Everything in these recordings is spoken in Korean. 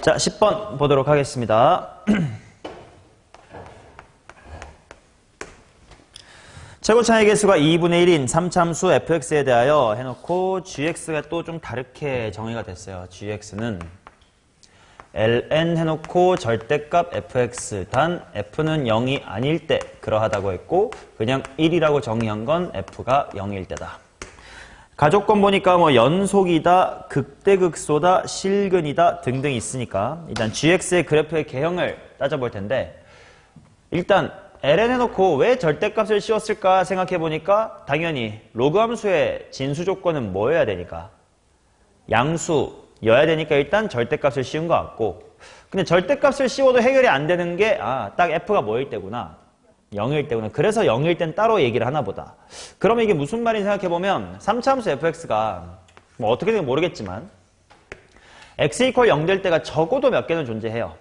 자, 10번 보도록 하겠습니다. 최고차의 개수가 2분의 1인 3참수 fx에 대하여 해놓고 gx가 또 좀 다르게 정의가 됐어요. gx는 ln 해놓고 절대값 fx 단 f는 0이 아닐 때 그러하다고 했고 그냥 1이라고 정의한 건 f가 0일 때다. 가족권 보니까 뭐 연속이다, 극대극소다, 실근이다 등등 있으니까 일단 gx의 그래프의 개형을 따져볼 텐데 일단 ln 해놓고 왜 절대값을 씌웠을까 생각해보니까 당연히 로그 함수의 진수 조건은 뭐여야 되니까 양수여야 되니까 일단 절대값을 씌운 것 같고 근데 절대값을 씌워도 해결이 안 되는 게 딱 f가 뭐일 때구나 0일 때구나 그래서 0일 땐 따로 얘기를 하나 보다 그러면 이게 무슨 말인지 생각해보면 3차함수 fx가 뭐 어떻게 되는지 모르겠지만 x 이퀄 0 될 때가 적어도 몇 개는 존재해요.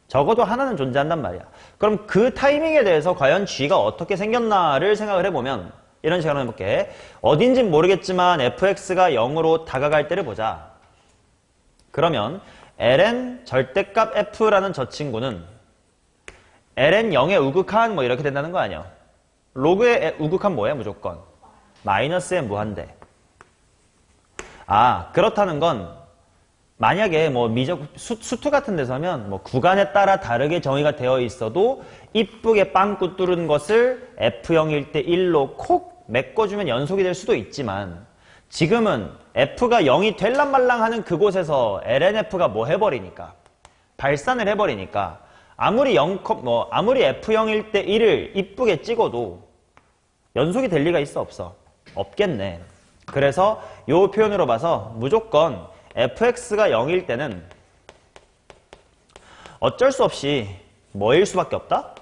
적어도 하나는 존재한단 말이야. 그럼 그 타이밍에 대해서 과연 g가 어떻게 생겼나를 생각을 해보면 이런 식으로 해볼게. 어딘진 모르겠지만 fx가 0으로 다가갈 때를 보자. 그러면 ln 절대값 f라는 저 친구는 ln 0의 우극한 뭐 이렇게 된다는 거 아니야. 로그의 우극한 뭐야 무조건? 마이너스의 무한대. 그렇다는 건 만약에 뭐 미적 수투 같은 데서면 뭐 구간에 따라 다르게 정의가 되어 있어도 이쁘게 빵꾸 뚫은 것을 f0일 때 1로 콕 메꿔주면 연속이 될 수도 있지만 지금은 f가 0이 될랑 말랑 하는 그곳에서 lnf가 뭐 해버리니까 발산을 해버리니까 아무리 f0일 때 1을 이쁘게 찍어도 연속이 될 리가 있어 없어? 없겠네. 그래서 이 표현으로 봐서 무조건 fx가 0일 때는 어쩔 수 없이 뭐일 수밖에 없다?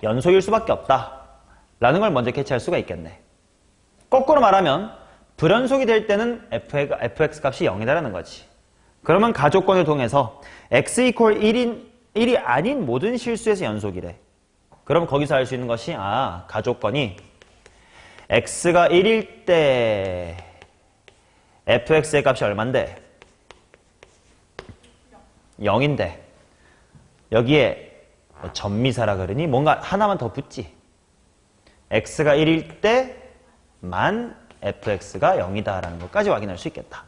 불연속일 수밖에 없다. 라는 걸 먼저 캐치할 수가 있겠네. 거꾸로 말하면 불연속이 될 때는 fx 값이 0이다라는 거지. 그러면 가조건을 통해서 x 이퀄 1이 아닌 모든 실수에서 연속이래. 그럼 거기서 알 수 있는 것이 가조건이 x가 1일 때 fx의 값이 얼만데? 0인데 여기에 전미사라 그러니 뭔가 하나만 더 붙지. x가 1일 때만 fx가 0이다 라는 것까지 확인할 수 있겠다.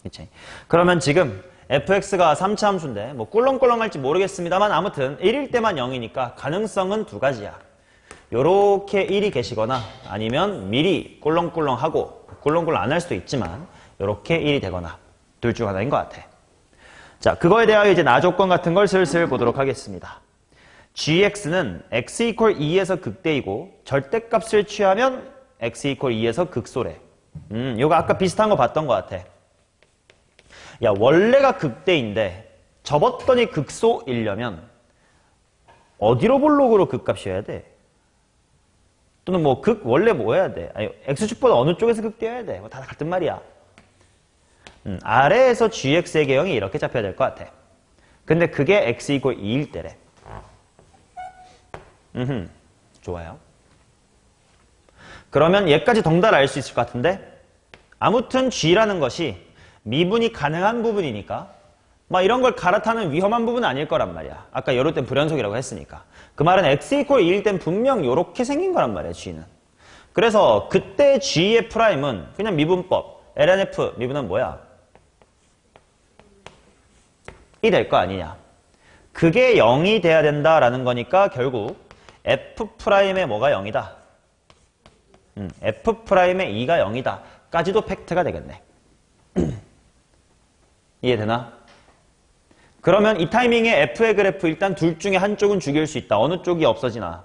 그치? 그러면 지금 fx가 3차 함수인데 뭐 꿀렁꿀렁할지 모르겠습니다만 아무튼 1일 때만 0이니까 가능성은 두 가지야. 요렇게 1이 계시거나 아니면 미리 꿀렁꿀렁하고 꿀렁꿀렁 안 할 수도 있지만 요렇게 1이 되거나 둘 중 하나인 것 같아. 자, 그거에 대하여 이제 나조건 같은 걸 슬슬 보도록 하겠습니다. gx는 x 이퀄 2에서 극대이고 절대값을 취하면 x 이퀄 2에서 극소래. 요거 아까 비슷한 거 봤던 것 같아. 야, 원래가 극대인데 접었더니 극소이려면 어디로 볼록으로 극값이어야 돼? 또는 뭐 원래 뭐 해야 돼? x축보다 어느 쪽에서 극대여야 돼? 다 같은 말이야. 아래에서 gx의 개형이 이렇게 잡혀야 될 것 같아. 근데 그게 x 이퀄 2일 때래. 좋아요. 그러면 얘까지 덩달아 알 수 있을 것 같은데 아무튼 g라는 것이 미분이 가능한 부분이니까 막 이런 걸 갈아타는 위험한 부분은 아닐 거란 말이야. 아까 요럴 땐 불연속이라고 했으니까. 그 말은 x 이퀄 2일 땐 분명 요렇게 생긴 거란 말이야, g는. 그래서 그때 g의 프라임은 그냥 미분법. lnf 미분은 뭐야? 1이 될 거 아니냐. 그게 0이 돼야 된다라는 거니까 결국 f'의 뭐가 0이다. f'의 2가 0이다. 까지도 팩트가 되겠네. 이해되나? 그러면 이 타이밍에 f의 그래프 일단 둘 중에 한쪽은 죽일 수 있다. 어느 쪽이 없어지나?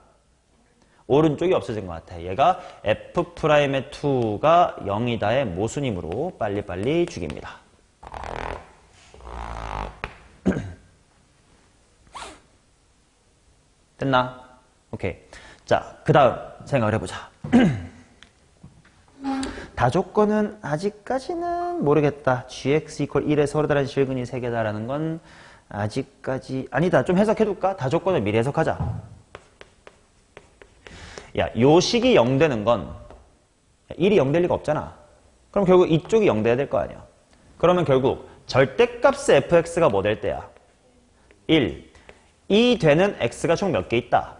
오른쪽이 없어진 것 같아. 얘가 f'의 2가 0이다의 모순이므로 빨리빨리 죽입니다. 됐나? 오케이. 자, 그 다음 생각을 해보자. 다조건은 아직까지는 모르겠다. gx 이퀄 1에 서로 다른 실근이 3개다라는 건 아직까지 아니다. 좀 해석해둘까? 다조건을 미리 해석하자. 야, 요 식이 0 되는 건 1이 0 될 리가 없잖아. 그럼 결국 이쪽이 0 돼야 될 거 아니야. 그러면 결국 절대값의 fx가 뭐 될 때야? 1. 이 되는 x가 총 몇 개 있다?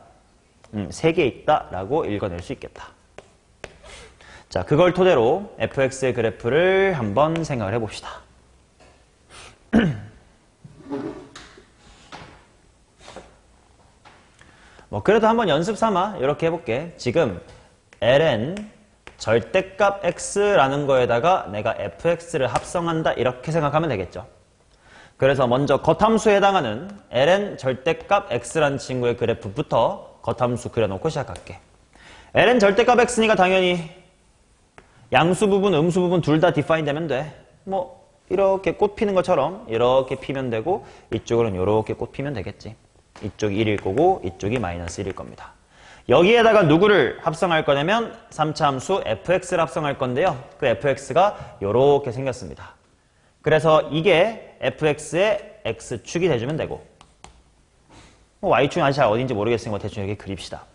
3개 있다라고 읽어낼 수 있겠다. 자, 그걸 토대로 fx의 그래프를 한번 생각을 해봅시다. 뭐 그래도 한번 연습 삼아 이렇게 해볼게. 지금 ln 절대값 x라는 거에다가 내가 fx를 합성한다 이렇게 생각하면 되겠죠. 그래서 먼저 겉함수에 해당하는 ln 절대값 x라는 친구의 그래프부터 겉함수 그려놓고 시작할게. ln 절대값 x니까 당연히 양수 부분, 음수 부분 둘 다 디파인 되면 돼. 뭐 이렇게 꽃 피는 것처럼 이렇게 피면 되고 이쪽으로는 이렇게 꽃 피면 되겠지. 이쪽이 1일 거고 이쪽이 마이너스 1일 겁니다. 여기에다가 누구를 합성할 거냐면 3차 함수 fx를 합성할 건데요. 그 fx가 이렇게 생겼습니다. 그래서 이게 fx의 x축이 돼주면 되고 y축은 아직 잘 어딘지 모르겠으니까 대충 이렇게 그립시다.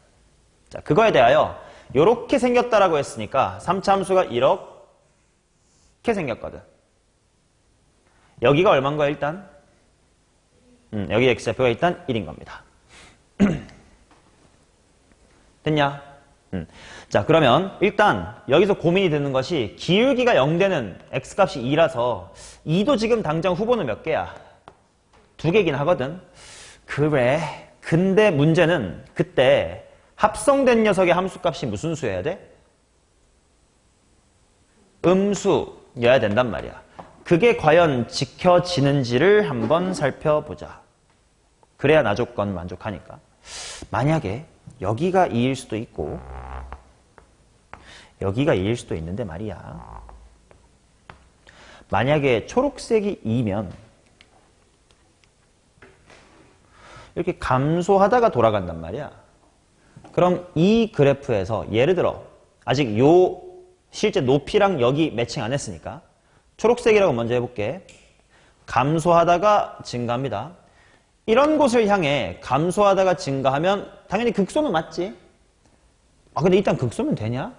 자, 그거에 대하여 이렇게 생겼다라고 했으니까 3차 함수가 이렇게 생겼거든. 여기가 얼마인 거야 일단? 여기 x좌표가 일단 1인 겁니다. 됐냐? 자, 그러면 일단 여기서 고민이 되는 것이 기울기가 0 되는 x값이 2라서 2도 지금 당장 후보는 몇 개야? 2개긴 하거든. 그래. 근데 문제는 그때 합성된 녀석의 함수값이 무슨 수여야 돼? 음수여야 된단 말이야. 그게 과연 지켜지는지를 한번 살펴보자. 그래야 나조건 만족하니까. 만약에 여기가 2일 수도 있고 여기가 2일 수도 있는데 말이야. 만약에 초록색이 2면 이렇게 감소하다가 돌아간단 말이야. 그럼 이 그래프에서 예를 들어 아직 요 실제 높이랑 여기 매칭 안 했으니까 초록색이라고 먼저 해볼게. 감소하다가 증가합니다. 이런 곳을 향해 감소하다가 증가하면 당연히 극소는 맞지? 아 근데 일단 극소면 되냐?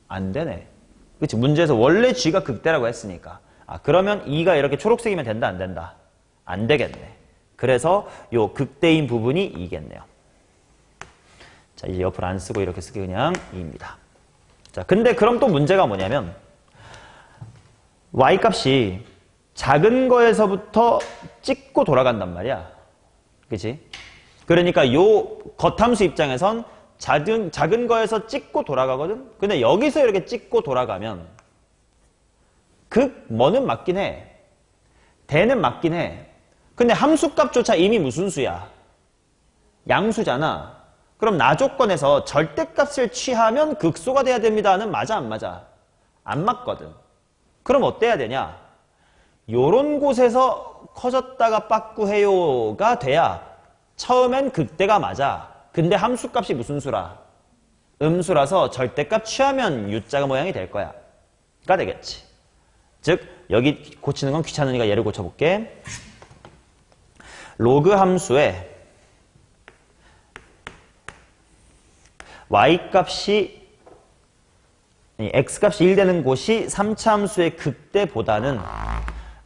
안 되네. 그치? 문제에서 원래 g가 극대라고 했으니까. 아 그러면 2가 이렇게 초록색이면 된다 안 된다? 안 되겠네. 그래서 요 극대인 부분이 2겠네요. 자 이제 옆을 안 쓰고 이렇게 쓰기 그냥 2입니다. 자 근데 그럼 또 문제가 뭐냐면 y값이 작은 거에서부터 찍고 돌아간단 말이야. 그치? 그러니까 요 겉함수 입장에선 작은 거에서 찍고 돌아가거든? 근데 여기서 이렇게 찍고 돌아가면 뭐는 맞긴 해. 대는 맞긴 해. 근데 함수값조차 이미 무슨 수야? 양수잖아. 그럼 나조건에서 절대값을 취하면 극소가 돼야 됩니다는 맞아 안 맞아? 안 맞거든. 그럼 어때야 되냐? 요런 곳에서 커졌다가 빠꾸해요가 돼야 처음엔 극대가 맞아. 근데 함수값이 무슨 수라? 음수라서 절대값 취하면 U자가 모양이 될 거야. 가 되겠지. 즉 여기 고치는 건 귀찮으니까 얘를 고쳐볼게. 로그 함수에 y값이 x값이 1 되는 곳이 3차 함수의 극대보다는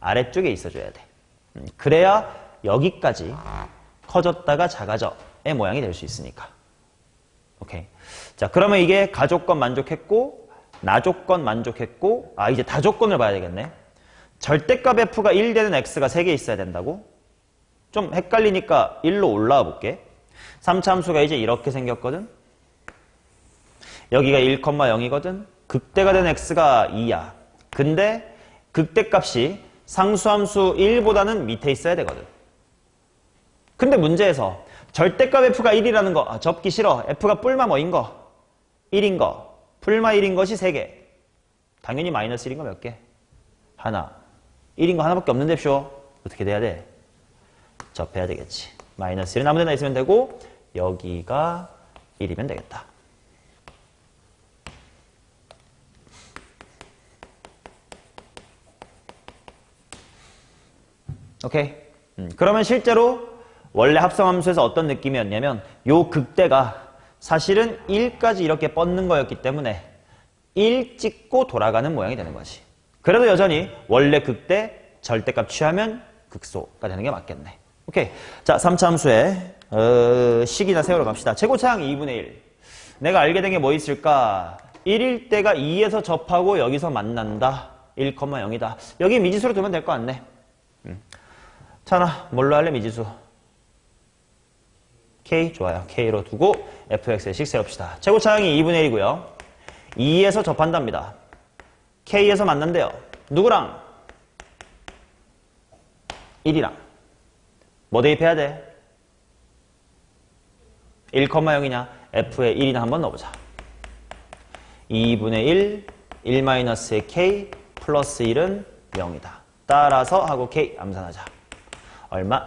아래쪽에 있어줘야 돼. 그래야 여기까지 커졌다가 작아져의 모양이 될 수 있으니까. 오케이. 자, 그러면 이게 가조건 만족했고, 나조건 만족했고, 이제 다조건을 봐야 되겠네. 절대값 f가 1 되는 x가 3개 있어야 된다고? 좀 헷갈리니까 1로 올라와 볼게. 3차 함수가 이제 이렇게 생겼거든? 여기가 1,0이거든? 극대가 된 x가 2야. 근데 극대값이 상수함수 1보다는 밑에 있어야 되거든. 근데 문제에서 절대값 f가 1이라는 거 접기 싫어. f가 뿔마 뭐인 거? 1인 거. 풀마 1인 것이 3개. 당연히 마이너스 1인 거 몇 개? 하나. 1인 거 하나밖에 없는데 쇼. 어떻게 돼야 돼? 접해야 되겠지. 마이너스 1은 아무 데나 있으면 되고 여기가 1이면 되겠다. 오케이. 그러면 실제로 원래 합성함수에서 어떤 느낌이었냐면 요 극대가 사실은 1까지 이렇게 뻗는 거였기 때문에 1 찍고 돌아가는 모양이 되는 거지. 그래도 여전히 원래 극대 절대값 취하면 극소가 되는 게 맞겠네. 오케이. 자, 3차 함수에 식이나 세우러 갑시다. 최고차항 2분의 1. 내가 알게 된 게 뭐 있을까? 1일 때가 2에서 접하고 여기서 만난다. 1,0이다. 여기 미지수로 두면 될 것 같네. 찬아, 뭘로 할래, 미지수? K? 좋아요. K로 두고 fx의 식 세웁시다. 최고차항이 2분의 1이고요. 2에서 접한답니다. K에서 만난대요. 누구랑? 1이랑. 뭐 대입해야 돼? 1,0이냐? f의 1이나 한번 넣어보자. 2분의 1, 1-의 k 플러스 1은 0이다. 따라서 하고 k 암산하자. 얼마게?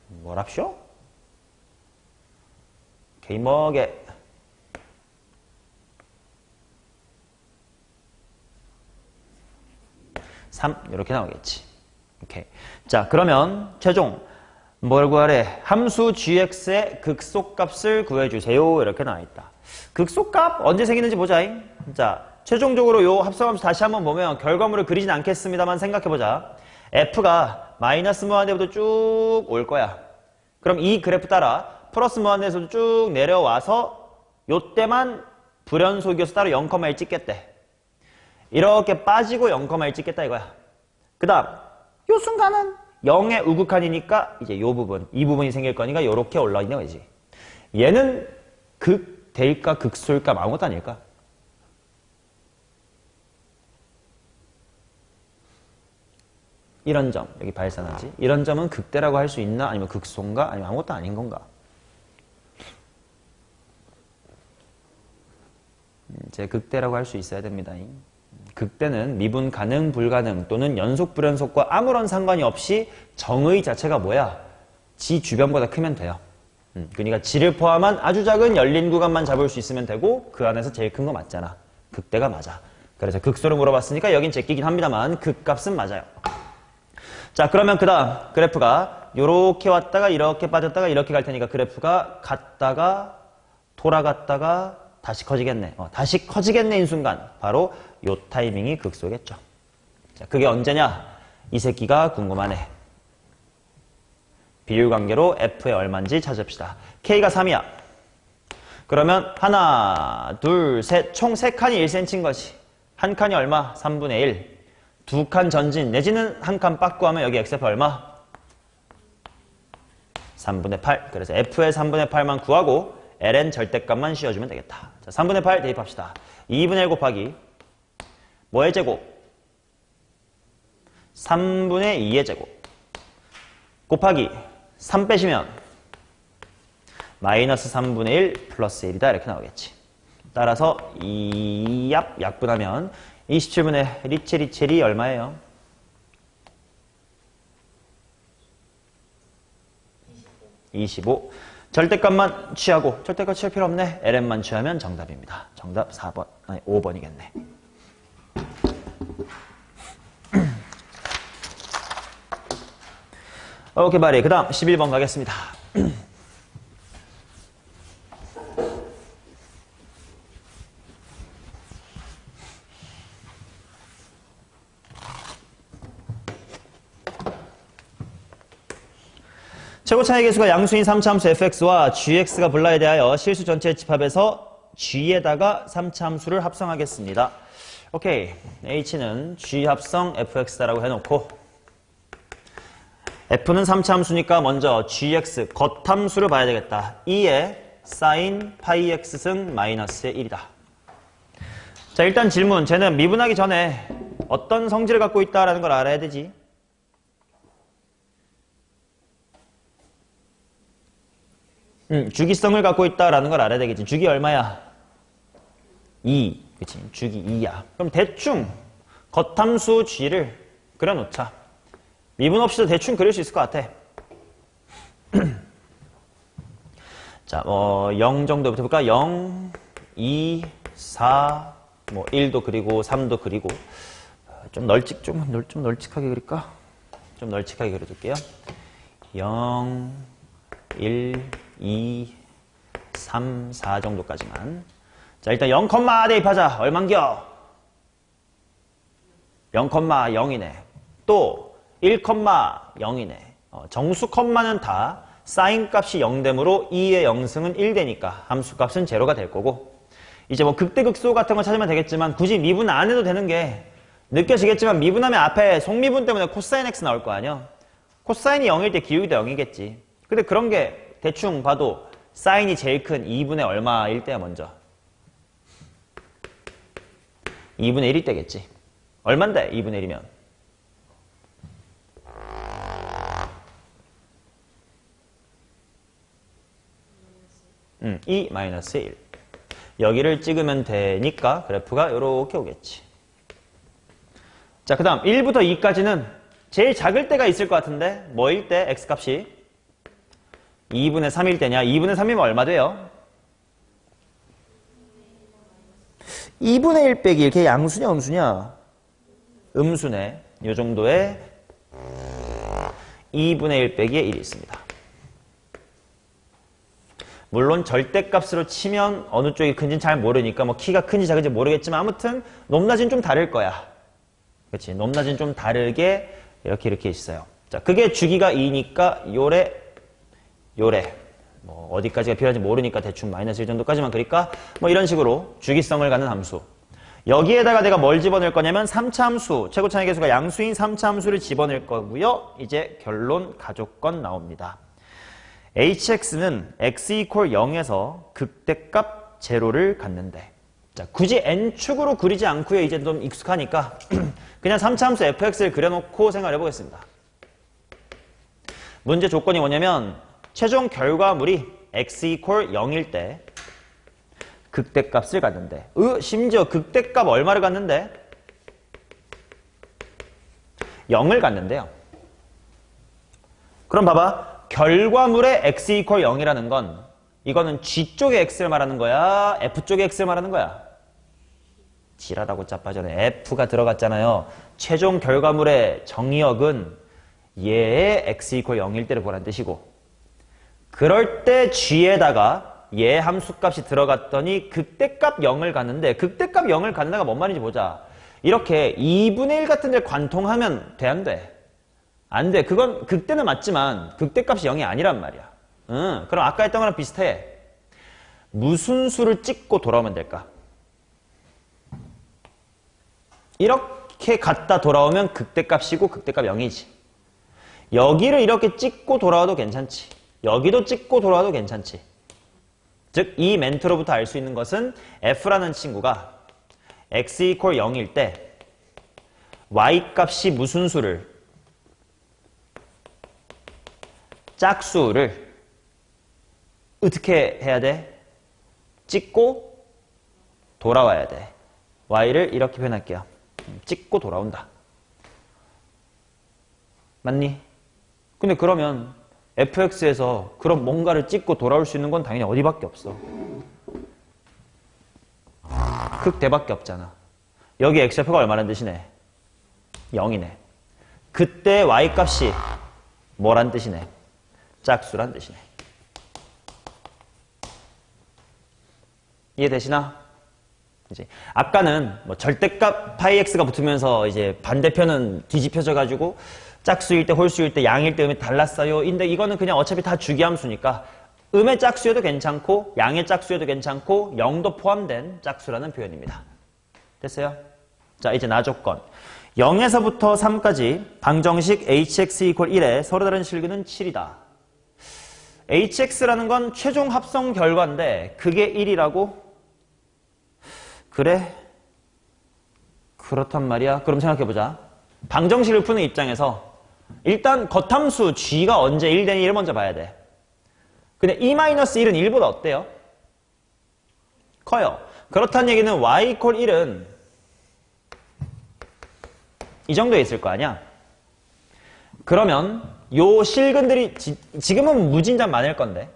뭐랍쇼? k 뭐게? 3 이렇게 나오겠지. 오케이. 자, 그러면 최종 뭘 구하래? 함수 gx의 극소값을 구해주세요. 이렇게 나와있다. 극소값 언제 생기는지 보자. 자, 최종적으로 요 합성함수 다시 한번 보면 결과물을 그리진 않겠습니다만 생각해보자. f가 마이너스 무한대부터 쭉 올 거야. 그럼 이 그래프 따라 플러스 무한대에서도 쭉 내려와서 요때만 불연속이어서 따로 0,1 찍겠대. 이렇게 빠지고 0,1 찍겠다 이거야. 그 다음 요 순간은 0의 우극한이니까 이제 요 부분, 이 부분이 생길 거니까 요렇게 올라와 있는 거지. 얘는 극대일까 극소일까 아무것도 아닐까? 이런 점, 여기 발산하지. 이런 점은 극대라고 할 수 있나? 아니면 극소인가? 아니면 아무것도 아닌 건가? 이제 극대라고 할 수 있어야 됩니다. 극대는 미분 가능, 불가능 또는 연속, 불연속과 아무런 상관이 없이 정의 자체가 뭐야? 지 주변보다 크면 돼요. 그러니까 지를 포함한 아주 작은 열린 구간만 잡을 수 있으면 되고 그 안에서 제일 큰 거 맞잖아. 극대가 맞아. 그래서 극소를 물어봤으니까 여긴 제끼긴 합니다만 극값은 맞아요. 자, 그러면 그 다음 그래프가 요렇게 왔다가 이렇게 빠졌다가 이렇게 갈 테니까 그래프가 갔다가 돌아갔다가 다시 커지겠네. 다시 커지겠네인 순간 바로 요 타이밍이 극소겠죠. 자, 그게 언제냐? 이 새끼가 궁금하네. 비율관계로 f의 얼마인지 찾읍시다. k가 3이야. 그러면 하나, 둘, 셋, 총 3칸이 1cm인 거지. 한 칸이 얼마? 3분의 1. 두 칸 전진 내지는 한 칸 빠꾸 하면 여기 xf 얼마? 3분의 8. 그래서 f의 3분의 8만 구하고 ln 절대값만 씌워주면 되겠다. 자, 3분의 8 대입합시다. 2분의 1 곱하기 뭐의 제곱? 3분의 2의 제곱 곱하기 3 빼시면 마이너스 3분의 1 플러스 1이다 이렇게 나오겠지. 따라서 이 약분하면 27분의 리첼이 얼마예요? 25. 절대값만 취하고 절대값 취할 필요 없네. ln만 취하면 정답입니다. 정답 4번, 아니 5번이겠네. 오케이, 말이. 그 다음 11번 가겠습니다. 최고차의 개수가 양수인 3차 함수 fx와 gx가 불라에 대하여 실수 전체의 집합에서 g에다가 3차 함수를 합성하겠습니다. 오케이, h는 g 합성 fx라고 해놓고 f는 3차 함수니까 먼저 gx 겉함수를 봐야 되겠다. 2에 sin 파이 x승 마이너스의 1이다. 자, 일단 질문. 쟤는 미분하기 전에 어떤 성질을 갖고 있다라는 걸 알아야 되지. 주기성을 갖고 있다라는 걸 알아야 되겠지. 주기 얼마야? 2. 그치? 주기 2야. 그럼 대충 겉함수 g를 그려놓자. 미분 없이도 대충 그릴 수 있을 것 같아. 자, 0 정도부터 볼까? 0, 2, 4, 1도 그리고 3도 그리고 좀 널찍하게 그릴까? 좀 널찍하게 그려줄게요. 0, 1, 2, 3, 4 정도까지만. 자, 일단 0, 대입하자. 얼만겨? 0,0이네. 또 1,0이네. 정수 컴마는 다 사인 값이 0되므로 2의 0승은 1되니까 함수 값은 제로가 될 거고, 이제 뭐 극대극소 같은 거 찾으면 되겠지만 굳이 미분 안 해도 되는 게 느껴지겠지만, 미분하면 앞에 속미분 때문에 코사인 x 나올 거 아니야. 코사인이 0일 때 기울기 도 0이겠지. 근데 그런 게 대충 봐도 사인이 제일 큰 2분의 얼마일 때야 먼저. 2분의 1일 때겠지. 얼만데 2분의 1이면? 2-1. 여기를 찍으면 되니까 그래프가 이렇게 오겠지. 자, 그 다음 1부터 2까지는 제일 작을 때가 있을 것 같은데 뭐일 때 x값이 2분의 3일 때냐? 2분의 3이면 얼마 돼요? 2분의 1 빼기 이렇게 양수냐 음수냐? 음수네. 이 정도의 2분의 1 빼기에 1이 있습니다. 물론 절대값으로 치면 어느 쪽이 큰지는 잘 모르니까 뭐 키가 큰지 작은지 모르겠지만 아무튼 높낮이는 좀 다를 거야. 그렇지? 높낮이는 좀 다르게 이렇게 있어요. 자, 그게 주기가 2니까 요래 뭐 어디까지가 필요한지 모르니까 대충 마이너스 1 정도까지만 그릴까? 뭐 이런 식으로 주기성을 갖는 함수. 여기에다가 내가 뭘 집어넣을 거냐면 3차 함수, 최고차의 개수가 양수인 3차 함수를 집어넣을 거고요. 이제 결론 가조건 나옵니다. hx는 x 이퀄 0에서 극대값 제로를 갖는데, 자, 굳이 n축으로 그리지 않고요. 이제 좀 익숙하니까 그냥 3차 함수 fx를 그려놓고 생각해 보겠습니다. 문제 조건이 뭐냐면 최종 결과물이 x 이퀄 0일 때 극대값을 갖는데, 심지어 극대값 얼마를 갖는데? 0을 갖는데요. 그럼 봐봐. 결과물의 x 이퀄 0이라는 건 이거는 G 쪽의 x를 말하는 거야? F 쪽의 x를 말하는 거야? G라다고 자빠전에 F가 들어갔잖아요. 최종 결과물의 정의역은 얘의 x 이퀄 0일 때를 보라는 뜻이고, 그럴 때 G에다가 얘 함수값이 들어갔더니 극대값 0을 갖는데, 극대값 0을 갖는다가 뭔 말인지 보자. 이렇게 2분의 1 같은 데 관통하면 돼, 안 돼? 안 돼. 그건 극대는 맞지만 극대값이 0이 아니란 말이야. 그럼 아까 했던 거랑 비슷해. 무슨 수를 찍고 돌아오면 될까? 이렇게 갔다 돌아오면 극대값이고 극대값 0이지. 여기를 이렇게 찍고 돌아와도 괜찮지. 여기도 찍고 돌아와도 괜찮지. 즉, 이 멘트로부터 알 수 있는 것은 f라는 친구가 x 이퀄 0일 때 y값이 무슨 수를, 짝수를 어떻게 해야 돼? 찍고 돌아와야 돼. y를 이렇게 표현할게요. 찍고 돌아온다. 맞니? 근데 그러면 fx에서 그런 뭔가를 찍고 돌아올 수 있는 건 당연히 어디밖에 없어? 극대밖에 없잖아. 여기 x좌표가 얼마란 뜻이네? 0이네. 그때 y값이 뭐란 뜻이네? 짝수란 뜻이네. 이해되시나? 이제 아까는 뭐 절대값 파이 x가 붙으면서 이제 반대편은 뒤집혀져 가지고 짝수일 때, 홀수일 때, 양일 때 음이 달랐어요. 근데 이거는 그냥 어차피 다 주기함수니까 음의 짝수여도 괜찮고 양의 짝수여도 괜찮고 0도 포함된 짝수라는 표현입니다. 됐어요? 자, 이제 나조건. 0에서부터 3까지 방정식 hx 이퀄 1에 서로 다른 실근은 7이다. hx라는 건 최종 합성 결과인데 그게 1이라고? 그래? 그렇단 말이야. 그럼 생각해보자. 방정식을 푸는 입장에서 일단 겉함수 g가 언제 1 되니를 먼저 봐야 돼. 근데 e-1은 1보다 어때요? 커요. 그렇다는 얘기는 y 이퀄 1은 이 정도에 있을 거 아니야? 그러면 요 실근들이 지금은 무진장 많을 건데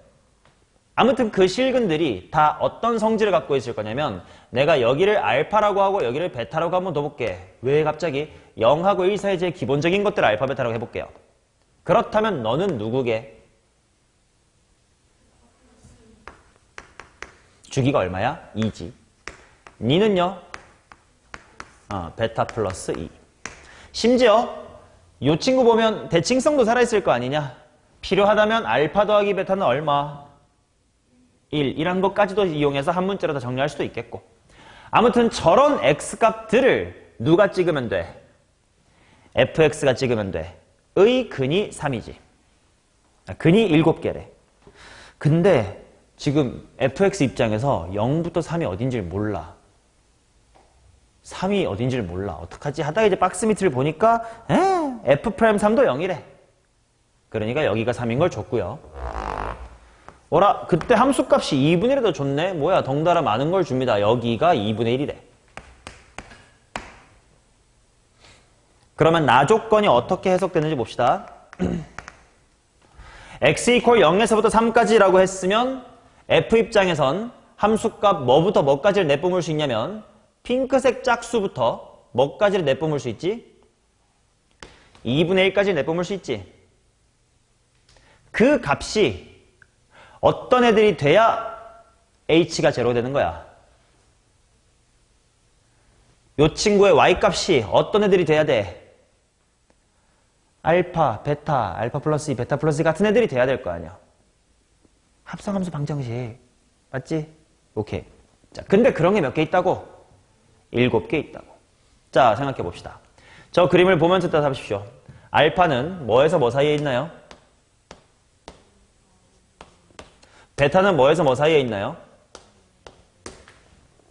아무튼 그 실근들이 다 어떤 성질을 갖고 있을 거냐면, 내가 여기를 알파라고 하고 여기를 베타라고 한번 더 볼게. 왜 갑자기 0하고 1 사이의 제일 기본적인 것들을 알파 베타라고 해볼게요. 그렇다면 너는 누구게? 주기가 얼마야? 2지. 니는요? 베타 플러스 2. 심지어 이 친구 보면 대칭성도 살아있을 거 아니냐? 필요하다면 알파 더하기 베타는 얼마? 1. 이란 것까지도 이용해서 한 문자로 다 정리할 수도 있겠고. 아무튼 저런 x값들을 누가 찍으면 돼? fx가 찍으면 돼. 의 근이 3이지. 근이 7개래. 근데 지금 fx 입장에서 0부터 3이 어딘지를 몰라. 3이 어딘지를 몰라. 어떡하지? 하다가 이제 박스 밑을 보니까 f'3도 0이래. 그러니까 여기가 3인 걸 줬고요. 뭐라? 그때 함수값이 2분의 1이 더 좋네? 뭐야? 덩달아 많은 걸 줍니다. 여기가 2분의 1이래. 그러면 나 조건이 어떻게 해석되는지 봅시다. x 이퀄 0에서부터 3까지라고 했으면 f 입장에선 함수값 뭐부터 뭐까지를 내뿜을 수 있냐면 핑크색 짝수부터 뭐까지를 내뿜을 수 있지? 2분의 1까지 내뿜을 수 있지. 그 값이 어떤 애들이 돼야 h가 제로 되는 거야. 요 친구의 y값이 어떤 애들이 돼야 돼? 알파, 베타, 알파 플러스 2, 베타 플러스 2 같은 애들이 돼야 될 거 아니야. 합성함수 방정식. 맞지? 오케이. 자, 근데 그런 게 몇 개 있다고? 7개 있다고. 자, 생각해 봅시다. 저 그림을 보면서 따라하십시오. 알파는 뭐에서 뭐 사이에 있나요? 베타는 뭐에서 뭐 사이에 있나요?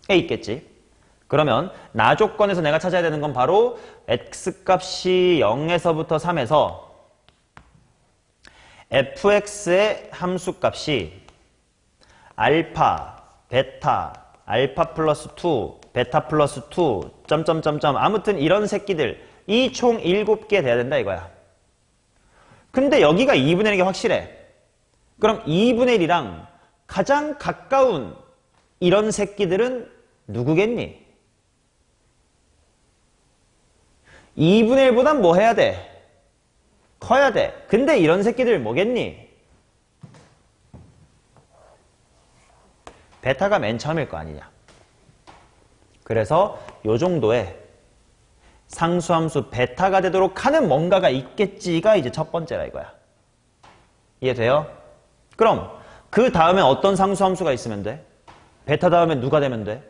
에 있겠지. 그러면 나 조건에서 내가 찾아야 되는 건 바로 x값이 0에서부터 3에서 fx의 함수값이 알파, 베타, 알파 플러스 2, 베타 플러스 2, 점점점점 아무튼 이런 새끼들 이 총 7개 돼야 된다 이거야. 근데 여기가 2분의 1이 확실해. 그럼 2분의 1이랑 가장 가까운 이런 새끼들은 누구겠니? 2분의 1보단 뭐 해야 돼? 커야 돼. 근데 이런 새끼들 뭐겠니? 베타가 맨 처음일 거 아니냐. 그래서 요 정도의 상수함수 베타가 되도록 하는 뭔가가 있겠지가 이제 첫 번째라 이거야. 이해돼요? 그럼 그 다음에 어떤 상수함수가 있으면 돼? 베타 다음에 누가 되면 돼?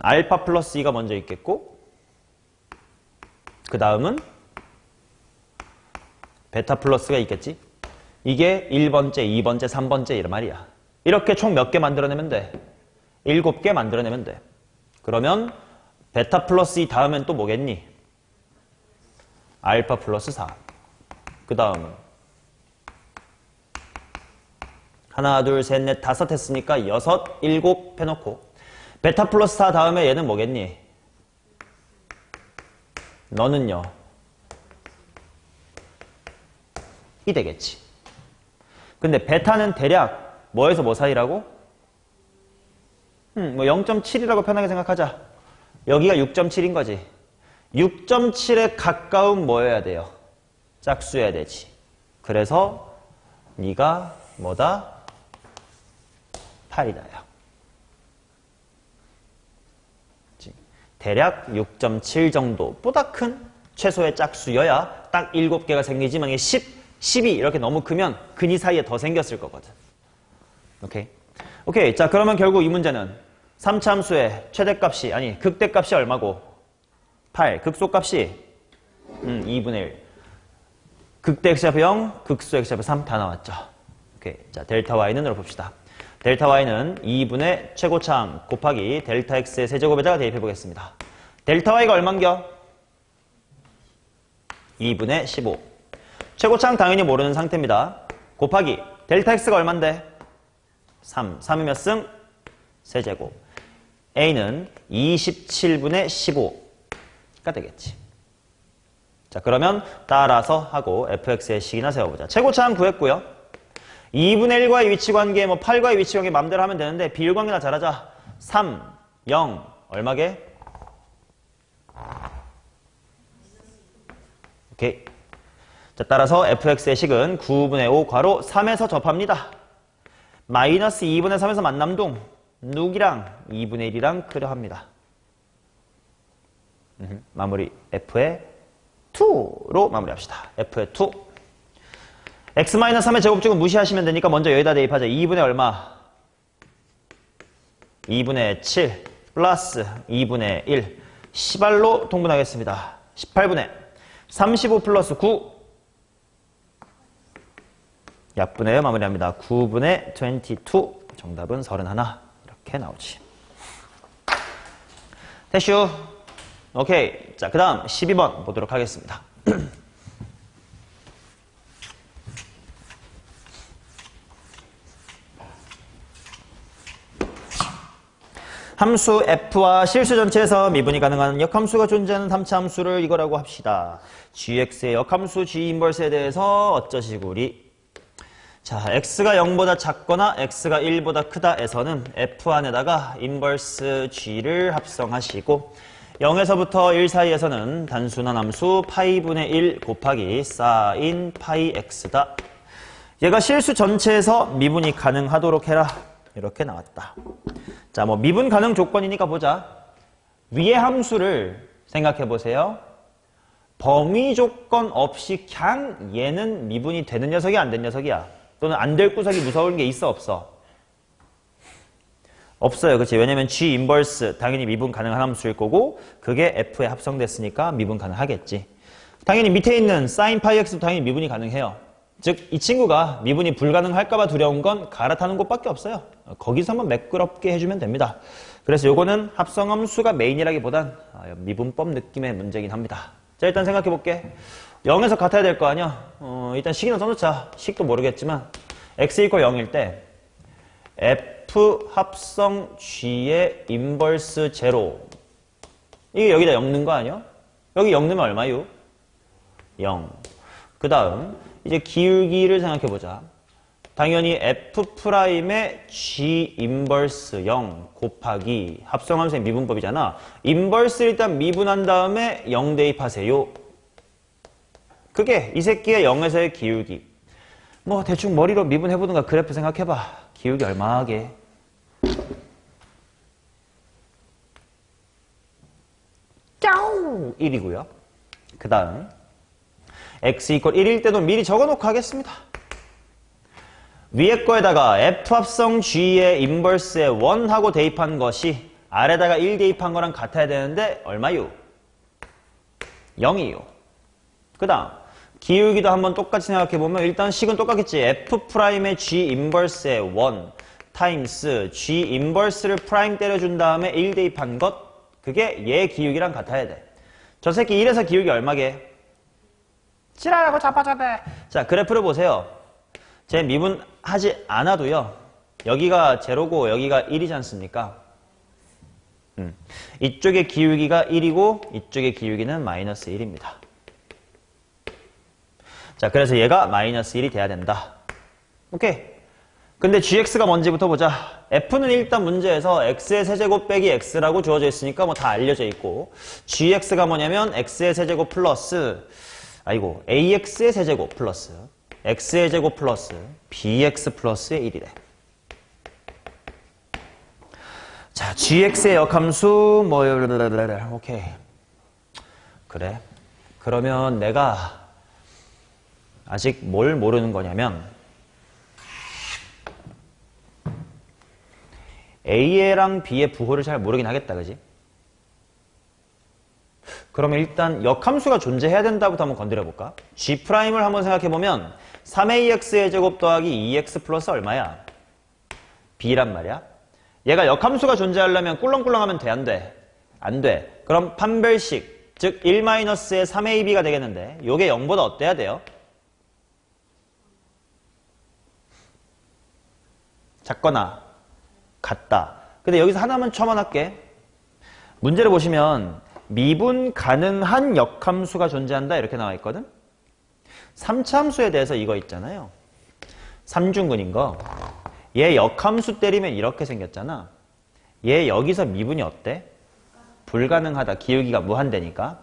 알파 플러스 2가 먼저 있겠고 그 다음은 베타 플러스가 있겠지? 이게 1번째, 2번째, 3번째 이런 말이야. 이렇게 총 몇 개 만들어내면 돼? 7개 만들어내면 돼. 그러면 베타 플러스 2 다음엔 또 뭐겠니? 알파 플러스 4. 그 다음은 하나, 둘, 셋, 넷, 다섯 했으니까 6, 7 해놓고 베타 플러스 4 다음에 얘는 뭐겠니? 너는요? 이 되겠지. 근데 베타는 대략 뭐에서 뭐 사이라고? 뭐 0.7이라고 편하게 생각하자. 여기가 6.7인 거지. 6.7에 가까운 뭐여야 돼요? 짝수여야 되지. 그래서 네가 뭐다? 8이다요. 대략 6.7 정도보다 큰 최소의 짝수여야 딱 7개가 생기지만 10, 12 이렇게 너무 크면 근이 사이에 더 생겼을 거거든. 오케이? 오케이. 자, 그러면 결국 이 문제는 3차 함수의 최대값이 아니 극대값이 얼마고? 8. 극소값이 2분의 1. 극대 x좌표 0, 극소 x좌표 3 다 나왔죠. 오케이. 자, 델타 y는 열어봅시다. 델타 y는 2분의 최고차항 곱하기 델타 x의 세제곱에다가 대입해 보겠습니다. 델타 y가 얼만겨? 2분의 15. 최고차항 당연히 모르는 상태입니다. 곱하기 델타 x가 얼만데? 3. 3이 몇 승? 세제곱. a는 27분의 15가 되겠지. 자, 그러면 따라서 하고 fx의 식이나 세워보자. 최고차항 구했고요. 2분의 1과의 위치관계, 8과의 위치관계 맘대로 하면 되는데 비율관계나 잘하자. 3, 0, 얼마게? 오케이. 자, 따라서 fx의 식은 9분의 5 괄호 3에서 접합니다. 마이너스 2분의 3에서 만남동 누구랑 2분의 1이랑 그려 합니다. 마무리 f의 2로 마무리합시다. f의 2. x-3의 제곱식은 무시하시면 되니까 먼저 여기다 대입하자. 2분의 얼마? 2분의 7 플러스 2분의 1 18로 통분하겠습니다. 18분의 35 플러스 9 약분해요. 마무리합니다. 9분의 22 정답은 31 이렇게 나오지. 대슈. 오케이. 자, 그 다음 12번 보도록 하겠습니다. 함수 f와 실수 전체에서 미분이 가능한 역함수가 존재하는 3차 함수를 이거라고 합시다. gx의 역함수 g 인버스에 대해서 어쩌시구리. 자, x가 0보다 작거나 x가 1보다 크다에서는 f 안에다가 인버스 g를 합성하시고 0에서부터 1 사이에서는 단순한 함수 파이분의 1 곱하기 사인 파이 x다. 얘가 실수 전체에서 미분이 가능하도록 해라. 이렇게 나왔다. 자, 뭐 미분 가능 조건이니까 보자. 위의 함수를 생각해 보세요. 범위 조건 없이 그냥 얘는 미분이 되는 녀석이야, 안 된 녀석이야? 또는 안 될 구석이 무서운 게 있어, 없어? 없어요. 그치? 왜냐면 G 인버스 당연히 미분 가능한 함수일 거고 그게 F에 합성됐으니까 미분 가능하겠지. 당연히 밑에 있는 sin 파이 x도 당연히 미분이 가능해요. 즉 이 친구가 미분이 불가능할까봐 두려운 건 갈아타는 곳밖에 없어요. 거기서만 매끄럽게 해주면 됩니다. 그래서 요거는 합성함수가 메인이라기보단 미분법 느낌의 문제긴 합니다. 자, 일단 생각해 볼게. 0에서 같아야 될 거 아니야? 일단 식이나 써놓자. 식도 모르겠지만 x 이퀄 0일 때 f 합성 g의 인버스 제로 이게 여기다 0 넣은 거 아니야? 여기 0 넣으면 얼마요? 0. 그 다음 이제 기울기를 생각해 보자. 당연히 f'의 g 인버스 0 곱하기 합성함수의 미분법이잖아. 인버스 일단 미분한 다음에 0 대입하세요. 그게 이 새끼의 0에서의 기울기. 뭐 대충 머리로 미분해보든가 그래프 생각해봐. 기울기 얼마 하게? 짜우 1이고요. 그 다음 x 이퀄 1일 때도 미리 적어놓고 하겠습니다. 위에 거에다가 f 합성 g의 인버스에 1 하고 대입한 것이 아래다가 1 대입한 거랑 같아야 되는데 얼마요? 0이요. 그 다음 기울기도 한번 똑같이 생각해보면 일단 식은 똑같겠지. f'의 g 인버스에 1 타임스 g 인버스를 프라임 때려준 다음에 1 대입한 것 그게 얘 기울기랑 같아야 돼. 저 새끼 1에서 기울기 얼마게? 지랄하고 자빠져대. 자, 그래프를 보세요. 제 미분하지 않아도요. 여기가 제로고 여기가 1이지 않습니까? 이쪽의 기울기가 1이고 이쪽의 기울기는 마이너스 1입니다. 자, 그래서 얘가 마이너스 1이 돼야 된다. 오케이. 근데 gx가 뭔지부터 보자. f는 일단 문제에서 x의 세제곱 빼기 x라고 주어져 있으니까 뭐 다 알려져 있고 gx가 뭐냐면 x의 세제곱 플러스 ax의 세제곱 플러스 x의 제곱 플러스 bx 플러스의 1이래. 자, gx의 역함수 뭐 오케이. 그래. 그러면 내가 아직 뭘 모르는 거냐면 A랑 B의 부호를 잘 모르긴 하겠다. 그지? 그러면 일단 역함수가 존재해야 된다부터 한번 건드려볼까? G'을 한번 생각해보면 3AX의 제곱 더하기 2X 플러스 얼마야? B란 말이야. 얘가 역함수가 존재하려면 꿀렁꿀렁하면 돼? 안 돼? 안 돼. 그럼 판별식, 즉 1-의 3AB가 되겠는데 요게 0보다 어때야 돼요? 작거나 같다. 근데 여기서 하나만 첨언할게. 문제를 보시면 미분 가능한 역함수가 존재한다 이렇게 나와 있거든. 3차 함수에 대해서 이거 있잖아요. 삼중근인 거. 얘 역함수 때리면 이렇게 생겼잖아. 얘 여기서 미분이 어때? 불가능하다. 기울기가 무한대니까.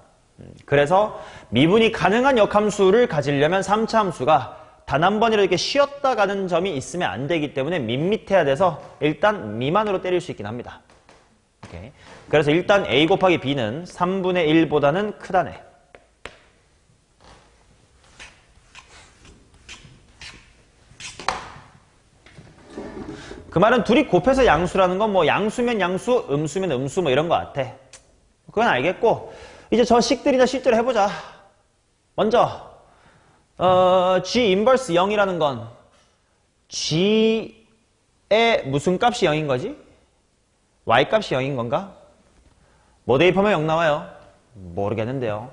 그래서 미분이 가능한 역함수를 가지려면 3차 함수가 단 한 번이라도 이렇게 쉬었다 가는 점이 있으면 안 되기 때문에 밋밋해야 돼서 일단 미만으로 때릴 수 있긴 합니다. 오케이. 그래서 일단 A 곱하기 B는 3분의 1보다는 크다네. 그 말은 둘이 곱해서 양수라는 건 뭐 양수면 양수, 음수면 음수 뭐 이런 거 같아. 그건 알겠고 이제 저 식들이나 식들을 해보자. 먼저 G 인버스 0이라는 건 G의 무슨 값이 0인 거지? Y 값이 0인 건가? 뭐 대입하면 0 나와요? 모르겠는데요.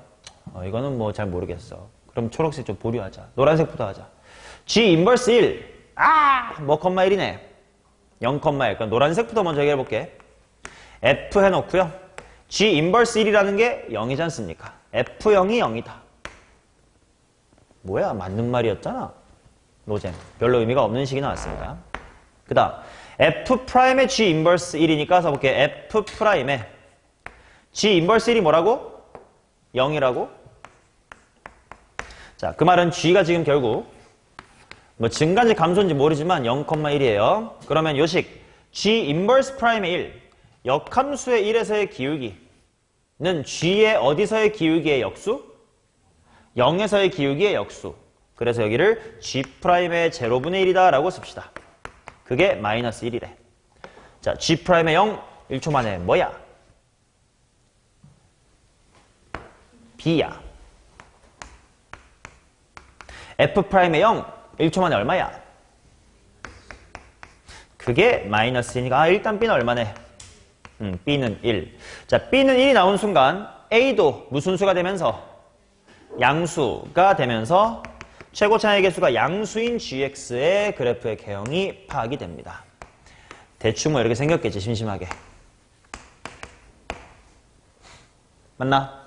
이거는 뭐 잘 모르겠어. 그럼 초록색 좀 보류하자. 노란색부터 하자. G 인버스 1. 뭐 컴마 1이네. 0, 1. 그럼 노란색부터 먼저 얘기해볼게. F 해놓고요. G 인버스 1이라는 게 0이지 않습니까? F0이 0이다. 뭐야? 맞는 말이었잖아. 노잼. 별로 의미가 없는 식이 나왔습니다. 그 다음 F'의 G 인버스 1이니까 써볼게. F'의 G 인버스 1이 뭐라고? 0이라고? 자, 그 말은 G가 지금 결국 뭐 증가인지 감소인지 모르지만 0,1이에요. 그러면 요식 G 인버스 프라임의 1 역함수의 1에서의 기울기는 G의 어디서의 기울기의 역수? 0에서의 기울기의 역수. 그래서 여기를 G'의 제로분의 1이다 라고 씁시다. 그게 마이너스 1이래. 자, G'의 0 1초 만에 뭐야? B야. F'의 0 1초 만에 얼마야? 그게 마이너스 1이니까 일단 B는 얼마네? B는 1. 자, B는 1이 나온 순간 A도 무슨 수가 되면서? 양수가 되면서 최고 차의 개수가 양수인 GX의 그래프의 개형이 파악이 됩니다. 대충 뭐 이렇게 생겼겠지, 심심하게. 맞나?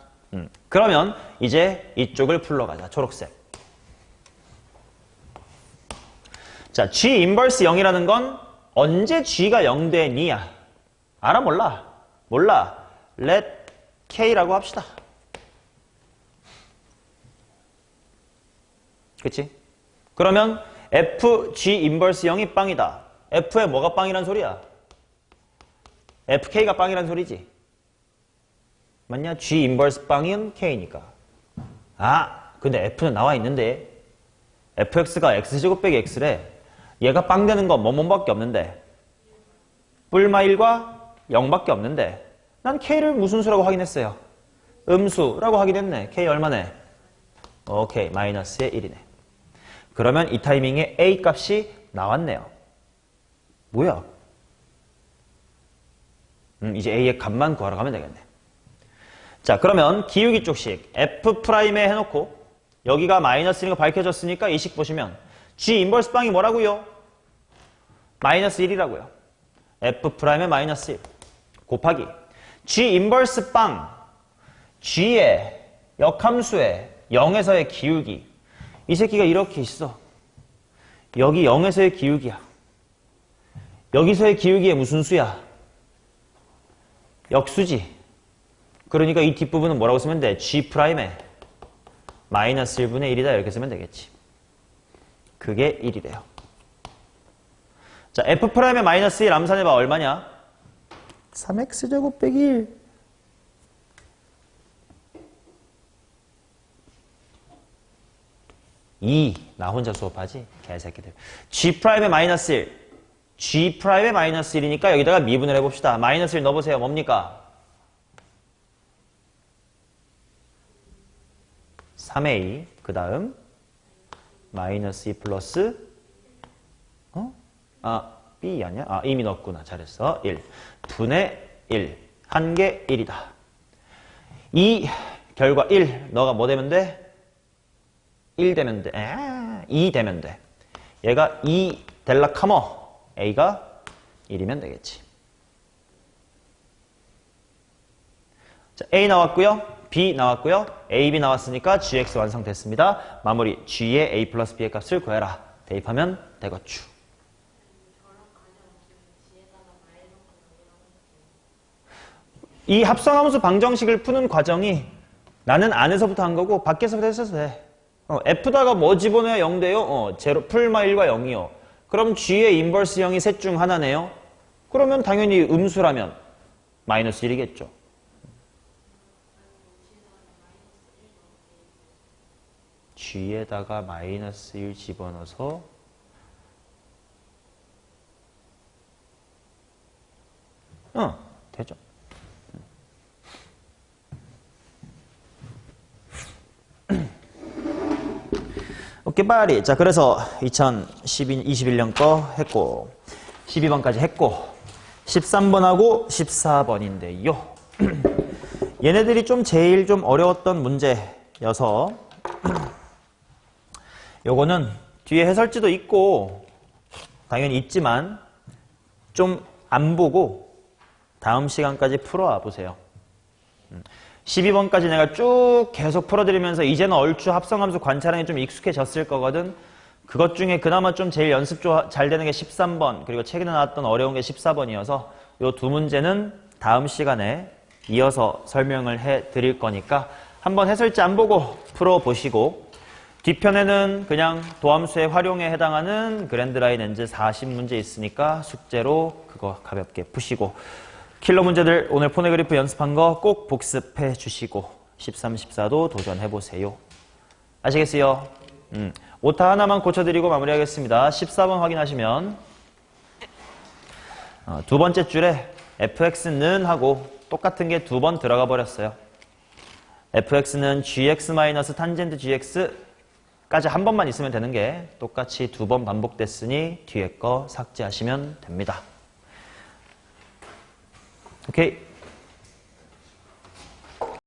그러면 이제 이쪽을 풀러가자, 초록색. 자, G 인버스 0이라는 건 언제 G가 0 되니야? 알아 몰라? 몰라. let K라고 합시다. 그치? 그러면 F, G 인버스 0이 빵이다. F에 뭐가 빵이란 소리야? FK가 빵이란 소리지. 맞냐? G 인버스 빵은 K니까. 근데 F는 나와 있는데 FX가 X제곱 빼기 X래. 얘가 빵 되는 건 뭐뭐밖에 없는데 뿔마 1과 0밖에 없는데 난 K를 무슨 수라고 확인했어요? 음수라고 확인했네. K 얼마네? 오케이, 마이너스의 1이네. 그러면 이 타이밍에 A 값이 나왔네요. 뭐야? 이제 A의 값만 구하러 가면 되겠네. 자, 그러면 기울기 쪽식 F'에 해놓고 여기가 마이너스 1인 거 밝혀졌으니까 이 식 보시면 G 인버스 빵이 뭐라고요? 마이너스 1이라고요. F'의 마이너스 1 곱하기 G 인버스 빵 G의 역함수의 0에서의 기울기. 이 새끼가 이렇게 있어. 여기 0에서의 기울기야. 여기서의 기울기의 무슨 수야? 역수지. 그러니까 이 뒷부분은 뭐라고 쓰면 돼? G'의 마이너스 1분의 1이다 이렇게 쓰면 되겠지. 그게 1이래요. 자, F'의 마이너스 1 암산해봐. 얼마냐? 3X제곱 빼기 1. 나 혼자 수업하지? 개새끼들. G'의 마이너스 1. G'의 마이너스 1이니까 여기다가 미분을 해봅시다. 마이너스 1 넣어보세요. 뭡니까? 3A. 그 다음 마이너스 2 플러스 B 아니야? 이미 넣었구나. 잘했어. 1. 분의 1. 한 개 1이다. 이 결과 1. 너가 뭐 되면 돼? 1 되면 돼. 2 되면 돼. 얘가 2 델라 카머. A가 1이면 되겠지. 자, A 나왔고요. B 나왔고요. A, B 나왔으니까 GX 완성됐습니다. 마무리. G의 A 플러스 B의 값을 구해라. 대입하면 되겠죠. 이 합성함수 방정식을 푸는 과정이 나는 안에서부터 한 거고 밖에서부터 했어도 돼. F다가 뭐 집어넣어야 0 돼요? 제로, 풀마 1과 0이요. 그럼 G의 인버스 0이 셋 중 하나네요. 그러면 당연히 음수라면 마이너스 1이겠죠. G에다가 마이너스 1 집어넣어서 되죠. 오케이, 빨리. 자, 그래서 2021년 거 했고 12번까지 했고 13번하고 14번인데요. 얘네들이 제일 좀 어려웠던 문제여서 요거는 뒤에 해설지도 있고 당연히 있지만 좀 안 보고 다음 시간까지 풀어와 보세요. 12번까지 내가 쭉 계속 풀어드리면서 이제는 얼추 합성함수 관찰하는 게 좀 익숙해졌을 거거든. 그것 중에 그나마 좀 제일 연습 잘 되는 게 13번, 그리고 최근에 나왔던 어려운 게 14번이어서 요 두 문제는 다음 시간에 이어서 설명을 해 드릴 거니까 한번 해설지 안 보고 풀어보시고, 뒷편에는 그냥 도함수의 활용에 해당하는 그랜드라인 엔즈 40문제 있으니까 숙제로 그거 가볍게 푸시고, 킬러 문제들 오늘 포네그리프 연습한 거 꼭 복습해 주시고 13, 14도 도전해보세요. 아시겠어요? 오타 하나만 고쳐드리고 마무리하겠습니다. 14번 확인하시면 두 번째 줄에 fx는 하고 똑같은 게 두 번 들어가 버렸어요. fx는 gx 마이너스 탄젠트 gx까지 한 번만 있으면 되는 게 똑같이 두 번 반복됐으니 뒤에 거 삭제하시면 됩니다. 오케이.